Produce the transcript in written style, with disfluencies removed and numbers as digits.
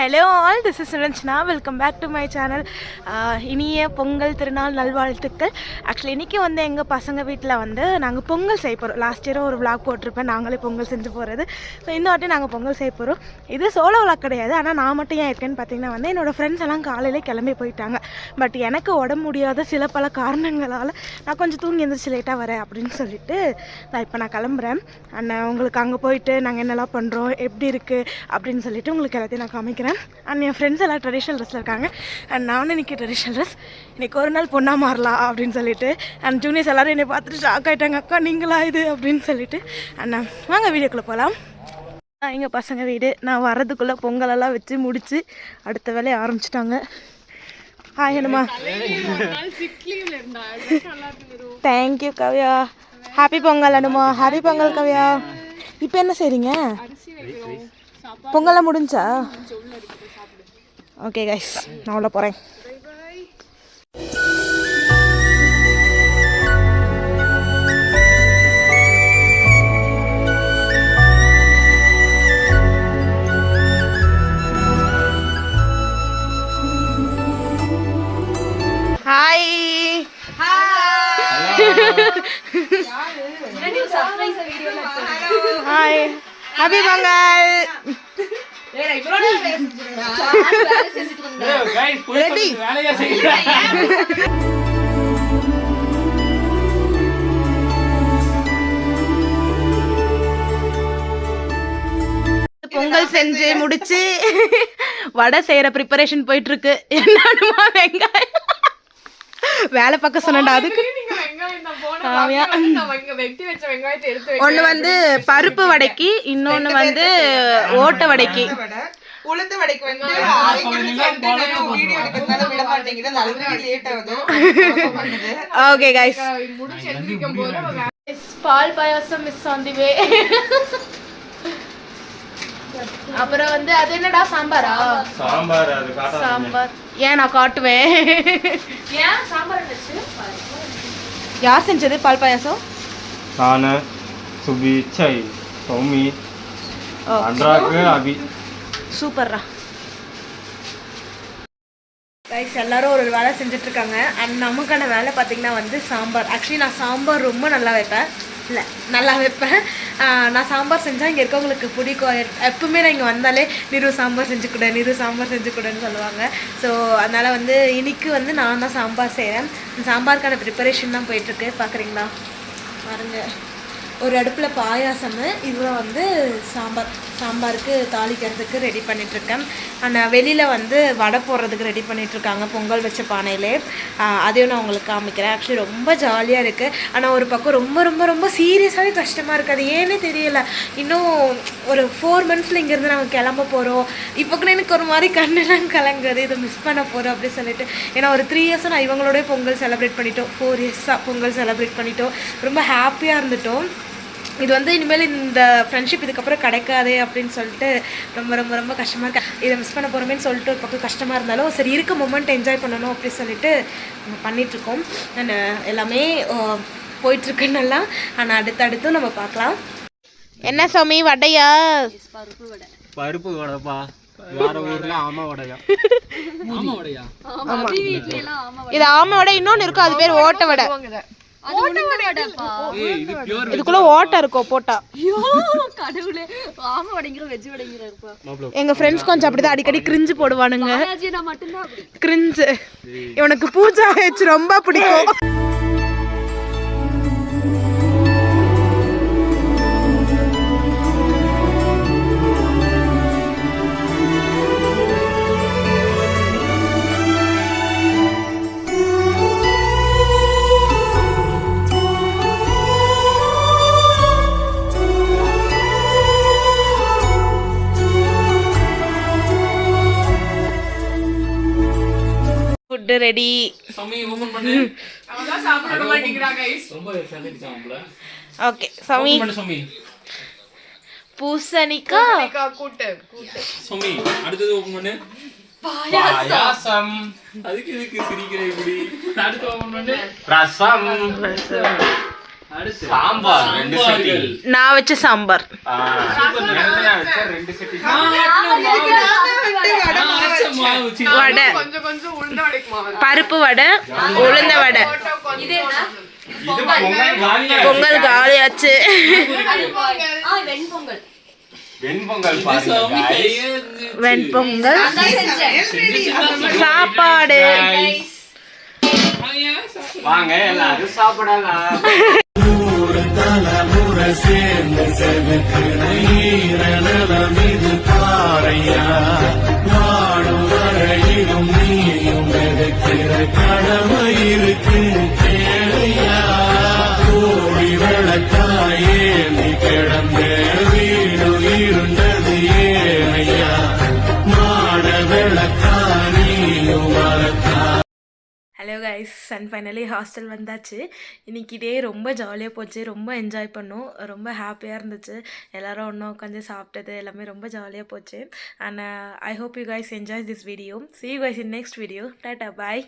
Hello all, this is Ranjana. Welcome back to my channel. இனிய பொங்கல் திருநாள் நல்வாழ்த்துக்கள். ஆக்சுவலி இன்றைக்கி வந்து எங்கள் பசங்க வீட்டில் வந்து நாங்கள் பொங்கல் செய்ய போகிறோம். லாஸ்ட் இயரும் ஒரு விளாக் போட்டிருப்பேன், நாங்களே பொங்கல் செஞ்சு போகிறது. ஸோ இந்த வாட்டி நாங்கள் பொங்கல் செய்ய போகிறோம். இது சோலோ விளாக் கிடையாது, ஆனால் நான் மட்டும் ஏன் இருக்கேன்னு பார்த்தீங்கன்னா வந்து என்னோடய ஃப்ரெண்ட்ஸ் எல்லாம் காலையிலே கிளம்பி போயிட்டாங்க. பட் எனக்கு உடம்பு முடியாத சில பல காரணங்களால் நான் கொஞ்சம் தூங்கி எழுந்திரிச்சு லேட்டாக வரேன் அப்படின்னு சொல்லிட்டு இப்போ நான் கிளம்புறேன். அண்ணன் உங்களுக்கு அங்கே போயிட்டு நாங்கள் என்னெல்லாம் பண்ணுறோம், எப்படி இருக்குது அப்படின்னு சொல்லிட்டு உங்களுக்கு எல்லாத்தையும் நான் காமிக்கிறேன். அண்ட் என் ஃப்ரெண்ட்ஸ் எல்லாம் ட்ரெடிஷ்னல் ட்ரெஸ்ஸில் இருக்காங்க. அண்ட் நானும் இன்றைக்கி ட்ரெடிஷ்னல் ட்ரெஸ், இன்றைக்கி ஒரு நாள் பொண்ணாக மாறலாம் அப்படின்னு சொல்லிட்டு. அண்ட் ஜூனியர்ஸ் எல்லோரும் என்னை பார்த்துட்டு ஷாக் ஆகிட்டாங்க, அக்கா நீங்களா இது அப்படின்னு சொல்லிட்டு. அண்ணா வாங்க வீடியோக்குள்ளே போகலாம். எங்கள் பசங்க வீடு. நான் வர்றதுக்குள்ளே பொங்கலெல்லாம் வச்சு முடித்து அடுத்த வேலையை ஆரம்பிச்சிட்டாங்க. ஹாய் என்னம்மா. தேங்க்யூ கவ்யா. ஹாப்பி பொங்கல் அனுமா. ஹாப்பி பொங்கல் கவ்யா. இப்போ என்ன செய்றீங்க? பொங்கலாம் முடிஞ்சா? ஓகே கைஸ், நான் உள்ள போகிறேன். Hi hi, happy Pongal. Pongal செஞ்சு முடிச்சு வடை செய்யற ப்ரிப்பரேஷன் போயிட்டு இருக்கு. என்னமா வெங்காயம் வேலை பார்க்க சொன்னா, அதுக்கு ஒண்ணு வந்து பருப்பு வடைக்கு, இன்னொன்னு வந்து ஓட்ட வடைக்கு. உளுந்து வடைக்கு வந்து ஓகே கைஸ், பால் பாயாசம் மிஸ் ஆன் தி வே. அப்புறம் வந்து அது என்னடா, சாம்பாரா? சாம்பார். அது காட்டா சாம்பார். ஏன் நான் காட்டுவேன். ஏன் சாம்பார் வெச்சு? யார் செஞ்சது பால் பாயாசம்? நானு, சுபி, சை, சௌமி, அன்றாக்கு, அபி. சூப்பர்ரா கைஸ். எல்லாரும் ஒரு வேலை செஞ்சுட்டு இருக்காங்க. அண்ட் நமக்கான வேலை பார்த்தீங்கன்னா வந்து சாம்பார். ஆக்சுவலி நான் சாம்பார் ரொம்ப நல்லா வைப்பேன். இல்லை, நல்லா வைப்பேன். நான் சாம்பார் செஞ்சால் இங்கே இருக்கவங்களுக்கு பிடிக்கும். எப்பவுமே நான் இங்கே வந்தாலே நிறு சாம்பார் செஞ்சு கொடு, நிறு சாம்பார் செஞ்சு கொடுன்னு சொல்லுவாங்க. ஸோ அதனால் வந்து இன்னைக்கு வந்து நான் தான் சாம்பார் செய்கிறேன். சாம்பாருக்கான ப்ரிப்பரேஷன் தான் போயிட்டுருக்கு. பார்க்குறீங்களா பாருங்க. ஒரு அடுப்பில் பாயாசம், இதில் வந்து சாம்பாருக்கு தாளிக்கிறதுக்கு ரெடி பண்ணிகிட்ருக்கேன். ஆனால் வெளியில் வந்து வடை போடுறதுக்கு ரெடி பண்ணிகிட்ருக்காங்க பொங்கல் வச்ச பானையிலே. அதையும் நான் உங்களுக்கு காமிக்கிறேன். ஆக்சுவலி ரொம்ப ஜாலியாக இருக்குது. ஆனால் ஒரு பக்கம் ரொம்ப ரொம்ப ரொம்ப சீரியஸாகவே கஷ்டமாக இருக்குது. அது ஏன்னே தெரியலை. இன்னும் ஒரு 4 monthஸில் இங்கேருந்து நாங்கள் கிளம்ப போகிறோம். இப்போ கூட எனக்கு ஒரு மாதிரி கண்ணெல்லாம் கலங்குது, இதை மிஸ் பண்ண போகிறோம் அப்படின்னு சொல்லிட்டு. ஏன்னா ஒரு 3 years நான் இவங்களோட பொங்கல் செலிப்ரேட் பண்ணிட்டோம். 4 years பொங்கல் செலிப்ரேட் பண்ணிட்டோம். ரொம்ப ஹாப்பியாக இருந்துட்டோம். இது வந்து இனிமேல் இந்த ஃப்ரெண்ட்ஷிப் இதுக்கப்புறம் கிடைக்காதே அப்படின்னு சொல்லிட்டு ரொம்ப ரொம்ப ரொம்ப கஷ்டமாக இருக்கு. இதை மிஸ் பண்ண போகிறோமேன்னு சொல்லிட்டு ஒரு பக்கம் கஷ்டமாக இருந்தாலும் சரி, இருக்க மொமெண்ட் என்ஜாய் பண்ணணும் அப்படின்னு சொல்லிட்டு பண்ணிகிட்ருக்கோம். நான் எல்லாமே போயிட்டுருக்கு நல்லா. ஆனால் அடுத்தடுத்தும் நம்ம பார்க்கலாம். என்ன சாமி, வடையா? பருப்பு வடைப்பா. வேற ஊர்ல ஆமா வடையா? ஆமா வடையா? ஆமா, இது ஆமா வடை. இன்னொன்னு இருக்கும், அது பேர் ஓட்ட வடை. இதுக்குள்ள ஓட்டை இருக்கும் போட்டா. எங்க ஃப்ரெண்ட்ஸ் கொஞ்சம் அப்படிதான் அடிக்கடி கிரிஞ்சு போடுவானுங்க. கிரிஞ்சு. இவனுக்கு பூஜா ஹெச் ரொம்ப பிடிக்கும். ரெடி. ஓகே சாமி, பூசணிக்காய் கூட்டு. சாமி அடுத்து ஓபன் பண்ணு. பாயாசம். அதுக்கு இதுக்கு சிரிக்கிற இப்படி. அடுத்து ஓபன் பண்ணு. ரசம். சாம்பார் ரெண்டு செட்டி. நான் வச்ச சாம்பார். சூப்பர். நான் வச்ச ரெண்டு செட்டி. வடை, கொஞ்சம் கொஞ்சம் உளுந்த வடைக்கு மாவு. பருப்பு வடை, உளுந்த வடை. இது என்ன? இது பொங்கல் காலியா பொங்கல் காலியாச்சு. வெண்பொங்கல். வெண்பொங்கல் பாருங்க guys. வெண்பொங்கல், சாப்பாடு. வாங்க எல்லாரும் சாப்பிடலாம். Hello guys, and finally hostel வந்தாச்சு. இன்னைக்கு இதே ரொம்ப ஜாலியாக போச்சு, ரொம்ப என்ஜாய் பண்ணோம், ரொம்ப ஹாப்பியாக இருந்துச்சு. எல்லோரும் ஒன்றா உட்காந்து சாப்பிட்டது எல்லாமே ரொம்ப ஜாலியாக போச்சு. And I hope you guys enjoy this video. See you guys in next video. Tata, bye.